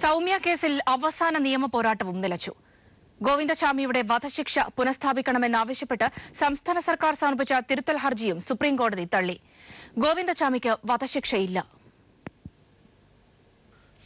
സൗമ്യ കേസിൽ അവസാന നിയമ പോരാട്ടവും നിലച്ചു. ഗോവിന്ദചാമിയുടെ വധശിക്ഷ പുനഃസ്ഥാപിക്കണമെന്നാവശ്യപ്പെട്ട് സംസ്ഥാന സർക്കാർ സമർപ്പിച്ച തിരുത്തൽ ഹർജിയും സുപ്രീംകോടതി തള്ളി. ഗോവിന്ദചാമിക്ക് വധശിക്ഷയില്ല.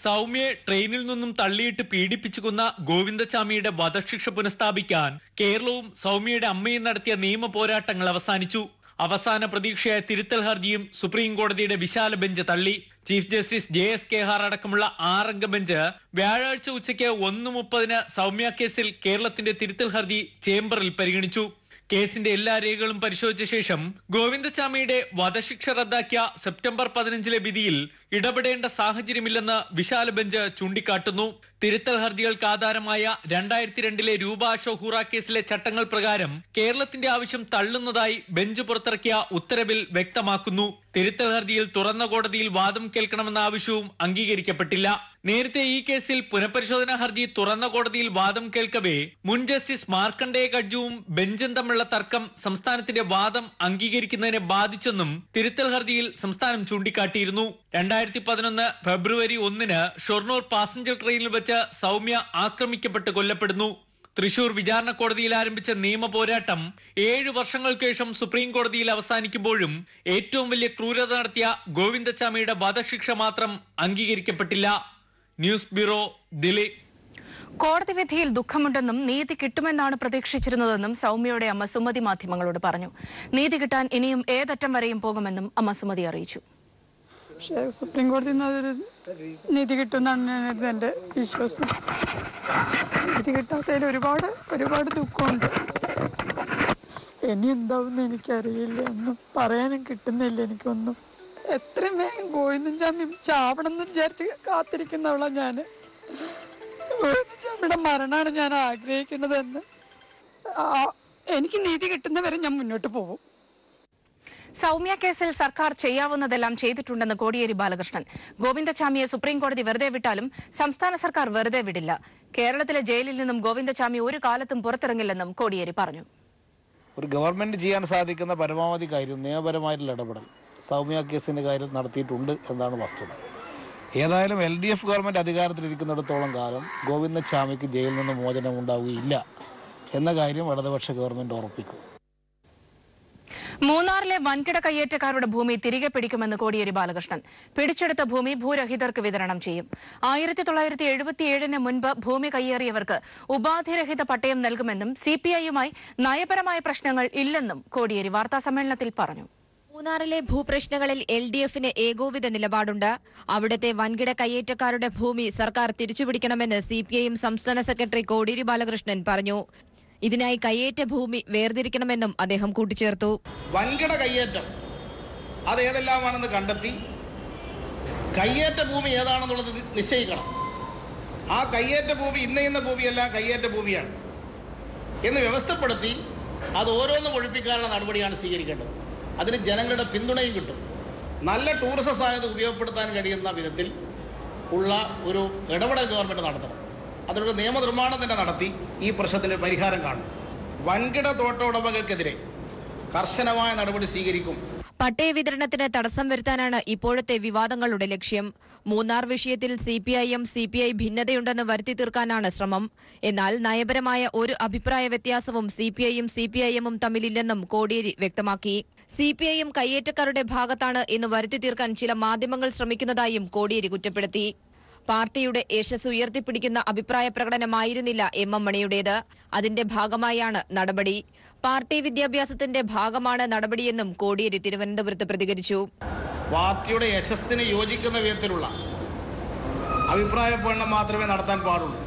സൗമ്യയെ ട്രെയിനിൽ നിന്നും തള്ളിയിട്ട് പീഡിപ്പിച്ചു കൊന്ന ഗോവിന്ദചാമിയുടെ വധശിക്ഷ പുനഃസ്ഥാപിക്കാൻ കേരളവും സൗമ്യയുടെ അമ്മയും നടത്തിയ നിയമ പോരാട്ടങ്ങൾ അവസാനിച്ചു. അവസാന പ്രതീക്ഷയായ തിരുത്തൽ ഹർജിയും സുപ്രീംകോടതിയുടെ വിശാല ബെഞ്ച് തള്ളി. ചീഫ് ജസ്റ്റിസ് JS Kehar അടക്കമുള്ള 6-അംഗ ബെഞ്ച് വ്യാഴാഴ്ച ഉച്ചയ്ക്ക് 1:30 സൗമ്യ കേസിൽ കേരളത്തിന്റെ തിരുത്തൽ ഹർജി ചേംബറിൽ പരിഗണിച്ചു. കേസിന്റെ എല്ലാ രേഖകളും പരിശോധിച്ച ശേഷം ഗോവിന്ദചാമിയുടെ വധശിക്ഷ റദ്ദാക്കിയ സെപ്റ്റംബർ 15 വിധിയിൽ ഇടപെടേണ്ട സാഹചര്യമില്ലെന്ന് വിശാല ബെഞ്ച് ചൂണ്ടിക്കാട്ടുന്നു. തിരുത്തൽ ഹർജികൾക്ക് ആധാരമായ 2002 രൂപ ഷൊഹൂറ കേസിലെ ചട്ടങ്ങൾ പ്രകാരം കേരളത്തിന്റെ ആവശ്യം തള്ളുന്നതായി ബെഞ്ച് പുറത്തിറക്കിയ ഉത്തരവിൽ വ്യക്തമാക്കുന്നു. തിരുത്തൽ ഹർജിയിൽ തുറന്ന കോടതിയിൽ വാദം കേൾക്കണമെന്ന ആവശ്യവും അംഗീകരിക്കപ്പെട്ടില്ല. നേരത്തെ ഈ കേസിൽ പുനഃപരിശോധനാ ഹർജി തുറന്ന കോടതിയിൽ വാദം കേൾക്കവേ മുൻ ജസ്റ്റിസ് മാർക്കണ്ഡേയ ഗഡ്ജുവും ബെഞ്ചും തമ്മിലുള്ള തർക്കം സംസ്ഥാനത്തിന്റെ വാദം അംഗീകരിക്കുന്നതിനെ ബാധിച്ചെന്നും തിരുത്തൽ ഹർജിയിൽ സംസ്ഥാനം ചൂണ്ടിക്കാട്ടിയിരുന്നു. 2011 ഫെബ്രുവരി 1 ഷൊർണൂർ പാസഞ്ചർ ട്രെയിനിൽ വെച്ച് സൗമ്യ ആക്രമിക്കപ്പെട്ട് കൊല്ലപ്പെടുന്നു. തൃശൂർ വിചാരണ കോടതിയിൽ ആരംഭിച്ച നിയമ പോരാട്ടം 7 വർഷങ്ങൾക്ക് ശേഷം സുപ്രീം കോടതിയിൽ അവസാനിക്കുമ്പോഴും ഏറ്റവും വലിയ ക്രൂരത നടത്തിയ ഗോവിന്ദചാമിയുടെ വധശിക്ഷ മാത്രം അംഗീകരിക്കപ്പെട്ടില്ല. News bureau, Delhi. കോടതി വിധിയിൽ ദുഃഖമുണ്ടെന്നും നീതി കിട്ടുമെന്നാണ് പ്രതീക്ഷിച്ചിരുന്നതെന്നും സൗമ്യയുടെ അമ്മ സുമതി മാധ്യമങ്ങളോട് പറഞ്ഞു. നീതി കിട്ടാൻ ഇനിയും ഏതറ്റം വരെയും പോകുമെന്നും അമ്മ സുമതി അറിയിച്ചു. പക്ഷേ സുപ്രീം കോടതിയിൽ നിന്ന് നീതി കിട്ടുമെന്നാണ് എൻ്റെ വിശ്വാസം. നീതി കിട്ടാത്തതിൽ ഒരുപാട് ദുഃഖമുണ്ട്. ഇനി എന്താവുമെന്ന് എനിക്കറിയില്ല. ഒന്നും പറയാനും കിട്ടുന്നില്ല എനിക്കൊന്നും. എത്രയും വേഗം ഗോവിന്ദചാമി ചാവണം എന്ന് വിചാരിച്ച് കാത്തിരിക്കുന്നവളാണ് ഞാൻ. ഗോവിന്ദചാമിയുടെ മരണമാണ് ഞാൻ ആഗ്രഹിക്കുന്നത് തന്നെ. എനിക്ക് നീതി കിട്ടുന്നവരെ ഞാൻ മുന്നോട്ട് പോകും. സൗമ്യ കേസിൽ സർക്കാർ ചെയ്യാവുന്നതെല്ലാം ചെയ്തിട്ടുണ്ടെന്ന് കോടിയേരി ബാലകൃഷ്ണൻ. ഗോവിന്ദചാമിയെ സുപ്രീംകോടതി വെറുതെ വിട്ടാലും സംസ്ഥാന സർക്കാർ വെറുതെ വിടില്ല. കേരളത്തിലെ ജയിലിൽ നിന്നും ഗോവിന്ദചാമി ഒരു കാലത്തും പുറത്തിറങ്ങില്ലെന്നും കോടിയേരി പറഞ്ഞു. ഒരു ഗവൺമെന്റ് ചെയ്യാൻ സാധിക്കുന്ന പരമാവധി കാര്യം നിയമപരമായിട്ടുള്ള ഇടപെടൽ സൗമ്യ കേസിന്റെ കാര്യത്തിൽ നടത്തിയിട്ടുണ്ട് എന്നാണ് വസ്തുത. ഏതായാലും LDF ഗവൺമെന്റ് അധികാരത്തിലിരിക്കുന്നിടത്തോളം കാലം ഗോവിന്ദചാമിക്ക് ജയിലിൽ നിന്ന് മോചനം ഉണ്ടാവുകയില്ല എന്ന കാര്യം ഇടതുപക്ഷ ഗവൺമെന്റ് ഉറപ്പിക്കും. മൂന്നാറിലെ വൻകിട കയ്യേറ്റക്കാരുടെ ഭൂമി തിരികെ പിടിക്കുമെന്ന് കോടിയേരി ബാലകൃഷ്ണൻ. പിടിച്ചെടുത്ത ഭൂമി ഭൂരഹിതർക്ക് വിതരണം ചെയ്യും. 1977 മുൻപ് ഭൂമി കയ്യേറിയവർക്ക് ഉപാധിരഹിത പട്ടയം നൽകുമെന്നും CPI-യുമായി നയപരമായ പ്രശ്നങ്ങൾ ഇല്ലെന്നും കോടിയേരി വാർത്താസമ്മേളനത്തിൽ പറഞ്ഞു. മൂന്നാറിലെ ഭൂപ്രശ്നങ്ങളിൽ LDF-ന് ഏകോപിത നിലപാടുണ്ട്. അവിടുത്തെ വൻകിട കയ്യേറ്റക്കാരുടെ ഭൂമി സർക്കാർ തിരിച്ചുപിടിക്കണമെന്ന് CPI-എം സംസ്ഥാന സെക്രട്ടറി കോടിയേരി ബാലകൃഷ്ണൻ പറഞ്ഞു. ഇതിനായി കയ്യേറ്റ ഭൂമി വേർതിരിക്കണമെന്നും അദ്ദേഹം കൂട്ടിച്ചേർത്തു. വൻകിട കയ്യേറ്റം അത് ഏതെല്ലാമാണെന്ന് കണ്ടെത്തി കയ്യേറ്റ ഭൂമി ഏതാണെന്നുള്ളത് നിശ്ചയിക്കണം. ആ കയ്യേറ്റ ഭൂമി ഇന്ന ഭൂമിയല്ല കയ്യേറ്റ ഭൂമിയാണ് എന്ന് വ്യവസ്ഥപ്പെടുത്തി അത് ഓരോന്നും ഒഴിപ്പിക്കാനുള്ള നടപടിയാണ് സ്വീകരിക്കേണ്ടത്. അതിന് ജനങ്ങളുടെ പിന്തുണയും കിട്ടും. നല്ല ടൂറിസം സാധ്യത ഉപയോഗപ്പെടുത്താൻ കഴിയുന്ന വിധത്തിൽ ഉള്ള ഒരു ഇടപെടൽ ഗവൺമെൻറ് നടത്തണം. അതിനൊരു നിയമനിർമ്മാണം തന്നെ നടത്തി ഈ പ്രശ്നത്തിന് പരിഹാരം കാണും. വൻകിട തോട്ട ഉടമകൾക്കെതിരെ കർശനമായ നടപടി സ്വീകരിക്കും. പട്ടയ വിതരണത്തിന് തടസ്സം വരുത്താനാണ് ഇപ്പോഴത്തെ വിവാദങ്ങളുടെ ലക്ഷ്യം. മൂന്നാർ വിഷയത്തിൽ CPI-എം CPI ഭിന്നതയുണ്ടെന്ന് വരുത്തി തീർക്കാനാണ് ശ്രമം. എന്നാൽ നയപരമായ ഒരു അഭിപ്രായ വ്യത്യാസവും CPI-യും CPI-എമ്മും തമ്മിലില്ലെന്നും കോടിയേരി വ്യക്തമാക്കി. CPI-എം കയ്യേറ്റക്കാരുടെ ഭാഗത്താണ് എന്ന് വരുത്തി തീർക്കാൻ ചില മാധ്യമങ്ങൾ ശ്രമിക്കുന്നതായും കോടിയേരി കുറ്റപ്പെടുത്തി. പാർട്ടിയുടെ യശസ് ഉയർത്തിപ്പിടിക്കുന്ന അഭിപ്രായ പ്രകടനമായിരുന്നില്ല MM മണിയുടേത്. അതിന്റെ ഭാഗമായാണ് നടപടി. പാർട്ടി വിദ്യാഭ്യാസത്തിന്റെ ഭാഗമാണ് നടപടിയെന്നും കോടിയേരി തിരുവനന്തപുരത്ത് പ്രതികരിച്ചു. പാർട്ടിയുടെ യശസ്സിന് യോജിക്കുന്ന വിധത്തിലുള്ള അഭിപ്രായ പ്രകടനം മാത്രമേ നടത്താൻ പാടുള്ളൂ.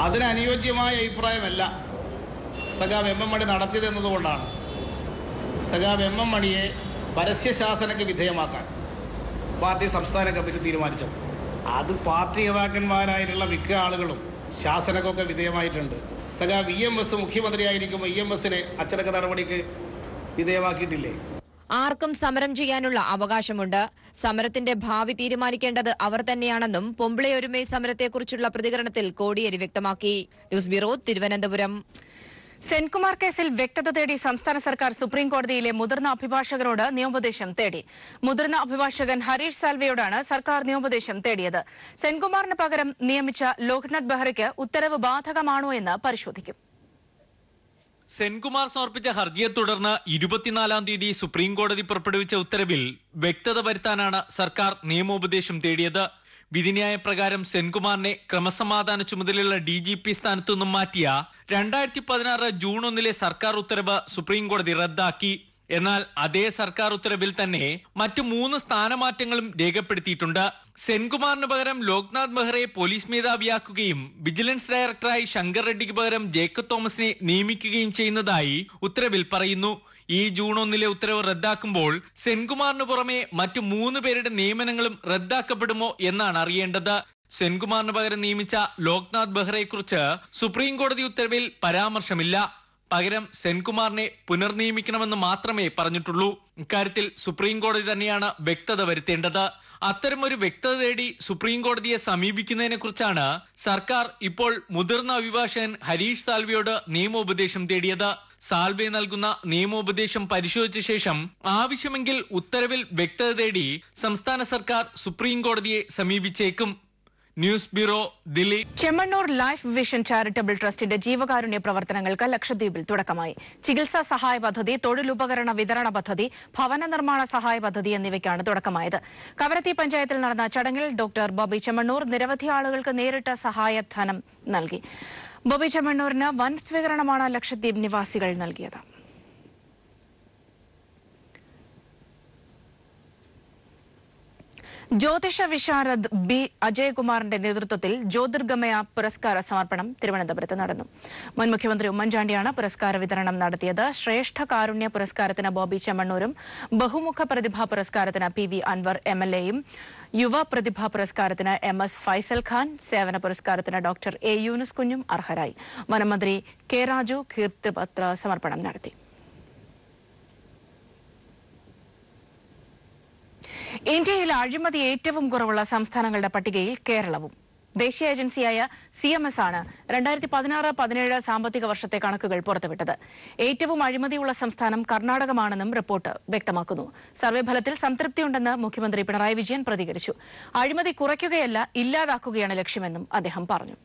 അതിനനുയോജ്യമായ അഭിപ്രായമല്ല സഖാവ് MM മണി നടത്തിയതെന്നതുകൊണ്ടാണ് സഖാവ് MM മണിയെ പരസ്യശാസനയ്ക്ക് വിധേയമാക്കാൻ പാർട്ടി സംസ്ഥാന കമ്മിറ്റി തീരുമാനിച്ചത്. അത് പാർട്ടി നേതാക്കന്മാരായിട്ടുള്ള മിക്ക ആളുകളും ശാസനക്കൊക്കെ വിധേയമായിട്ടുണ്ട്. സഖാവ് EMS മുഖ്യമന്ത്രിയായിരിക്കുമ്പോൾ EMS-നെ അച്ചടക്ക നടപടിക്ക് വിധേയമാക്കിയിട്ടില്ലേ? ആർക്കും സമരം ചെയ്യാനുള്ള അവകാശമുണ്ട്. സമരത്തിന്റെ ഭാവി തീരുമാനിക്കേണ്ടത് അവർ തന്നെയാണെന്നും പൊമ്പിളയൊരുമൈ സമരത്തെക്കുറിച്ചുള്ള പ്രതികരണത്തിൽ കോടിയേരി വ്യക്തമാക്കി. News bureau, Thiruvananthapuram. സെൻകുമാർ കേസിൽ വ്യക്തത തേടി സംസ്ഥാന സർക്കാർ സുപ്രീം കോടതിയിലെ മുതിർന്ന അഭിഭാഷകരോട് നിയമോപദേശം തേടി. മുതിർന്ന അഭിഭാഷകൻ ഹരീഷ് സാൽവെയോടാണ് സർക്കാർ നിയമോപദേശം തേടിയത്. സെൻകുമാറിന് പകരം നിയമിച്ച ലോക്നാഥ് ബെഹ്റയ്ക്ക് ഉത്തരവ് ബാധകമാണോ എന്ന് പരിശോധിക്കും. സെൻകുമാർ സമർപ്പിച്ച ഹർജിയെ തുടർന്ന് 24-ാം തീയതി സുപ്രീം കോടതി പുറപ്പെടുവിച്ച ഉത്തരവിൽ വ്യക്തത വരുത്താനാണ് സർക്കാർ നിയമോപദേശം തേടിയത്. വിധിന്യായ പ്രകാരം സെൻകുമാറിനെ ക്രമസമാധാന ചുമതലയുള്ള DGP സ്ഥാനത്തു നിന്നും മാറ്റിയ 2016 ജൂൺ 1 സർക്കാർ ഉത്തരവ് സുപ്രീം കോടതി റദ്ദാക്കി. എന്നാൽ അതേ സർക്കാർ ഉത്തരവിൽ തന്നെ മറ്റു 3 സ്ഥാനമാറ്റങ്ങളും രേഖപ്പെടുത്തിയിട്ടുണ്ട്. സെൻകുമാറിന് പകരം ലോക്നാഥ് ബെഹ്റയെ പോലീസ് മേധാവിയാക്കുകയും വിജിലൻസ് ഡയറക്ടറായി ശങ്കർ റെഡ്ഡിക്ക് പകരം ജേക്കബ് തോമസിനെ നിയമിക്കുകയും ചെയ്യുന്നതായി ഉത്തരവിൽ പറയുന്നു. ഈ ജൂൺ 1 ഉത്തരവ് റദ്ദാക്കുമ്പോൾ സെൻകുമാറിന് പുറമെ മറ്റു 3 പേരുടെ നിയമനങ്ങളും റദ്ദാക്കപ്പെടുമോ എന്നാണ് അറിയേണ്ടത്. സെൻകുമാറിന് പകരം നിയമിച്ച ലോക്നാഥ് ബെഹ്റയെക്കുറിച്ച് സുപ്രീം കോടതി ഉത്തരവിൽ പരാമർശമില്ല. പകരം സെൻകുമാറിനെ പുനർനിയമിക്കണമെന്ന് മാത്രമേ പറഞ്ഞിട്ടുള്ളൂ. ഇക്കാര്യത്തിൽ സുപ്രീം കോടതി തന്നെയാണ് വ്യക്തത വരുത്തേണ്ടത്. അത്തരമൊരു വ്യക്തത തേടി സുപ്രീം കോടതിയെ സമീപിക്കുന്നതിനെ കുറിച്ചാണ് സർക്കാർ ഇപ്പോൾ മുതിർന്ന അഭിഭാഷകൻ ഹരീഷ് സാൽവെയോട് നിയമോപദേശം തേടിയത്. സാൽവെ നൽകുന്ന നിയമോപദേശം പരിശോധിച്ച ശേഷം ആവശ്യമെങ്കിൽ ഉത്തരവിൽ വ്യക്തത തേടി സംസ്ഥാന സർക്കാർ സുപ്രീം കോടതിയെ സമീപിച്ചേക്കും. News bureau, Delhi. Chemmanur life vision charitable ട്രസ്റ്റിന്റെ ജീവകാരുണ്യ പ്രവർത്തനങ്ങൾക്ക് ലക്ഷദ്വീപിൽ തുടക്കമായി. ചികിത്സാ സഹായ പദ്ധതി, തൊഴിലുപകരണ വിതരണ പദ്ധതി, ഭവന നിർമ്മാണ സഹായ പദ്ധതി എന്നിവയ്ക്കാണ് തുടക്കമായത്. കവരത്തി പഞ്ചായത്തിൽ നടന്ന ചടങ്ങിൽ ഡോക്ടർ ബോബി ചെമ്മണ്ണൂർ നിരവധി ആളുകൾക്ക് നേരിട്ട് സഹായധനം നൽകി. ബോബി ചെമ്മണ്ണൂരിന് വൻ സ്വീകരണമാണ് ലക്ഷദ്വീപ് നിവാസികൾ നൽകിയത്. ജ്യോതിഷ വിശാരദ് ബി അജയകുമാറിന്റെ നേതൃത്വത്തിൽ ജ്യോതിർഗമയ പുരസ്കാര സമർപ്പണം തിരുവനന്തപുരത്ത് നടന്നു. മുൻ മുഖ്യമന്ത്രി ഉമ്മൻചാണ്ടിയാണ് പുരസ്കാര വിതരണം നടത്തിയത്. ശ്രേഷ്ഠ കാരുണ്യ പുരസ്കാരത്തിന് ബോബി ചെമ്മണ്ണൂരും, ബഹുമുഖ പ്രതിഭാ പുരസ്കാരത്തിന് PV അൻവർ MLA-യും, യുവ പ്രതിഭാ പുരസ്കാരത്തിന് MS ഫൈസൽ ഖാൻ, സേവന പുരസ്കാരത്തിന് ഡോക്ടർ A യൂനുസ് കുഞ്ഞും അർഹരായി. വനമന്ത്രി K രാജു കീർത്തിപത്ര സമർപ്പണം നടത്തി. ഇന്ത്യയിൽ അഴിമതി ഏറ്റവും കുറവുള്ള സംസ്ഥാനങ്ങളുടെ പട്ടികയിൽ കേരളവും. ദേശീയ ഏജൻസിയായ CMS ആണ് 2016-17 സാമ്പത്തിക വർഷത്തെ കണക്കുകൾ പുറത്തുവിട്ടത്. ഏറ്റവും അഴിമതിയുള്ള സംസ്ഥാനം കർണാടകമാണെന്നും റിപ്പോർട്ട് വ്യക്തമാക്കുന്നു. സർവേ ഫലത്തിൽ സംതൃപ്തിയുണ്ടെന്ന് മുഖ്യമന്ത്രി പിണറായി വിജയൻ പ്രതികരിച്ചു. അഴിമതി കുറയ്ക്കുകയല്ല, ഇല്ലാതാക്കുകയാണ് ലക്ഷ്യമെന്നും അദ്ദേഹം പറഞ്ഞു.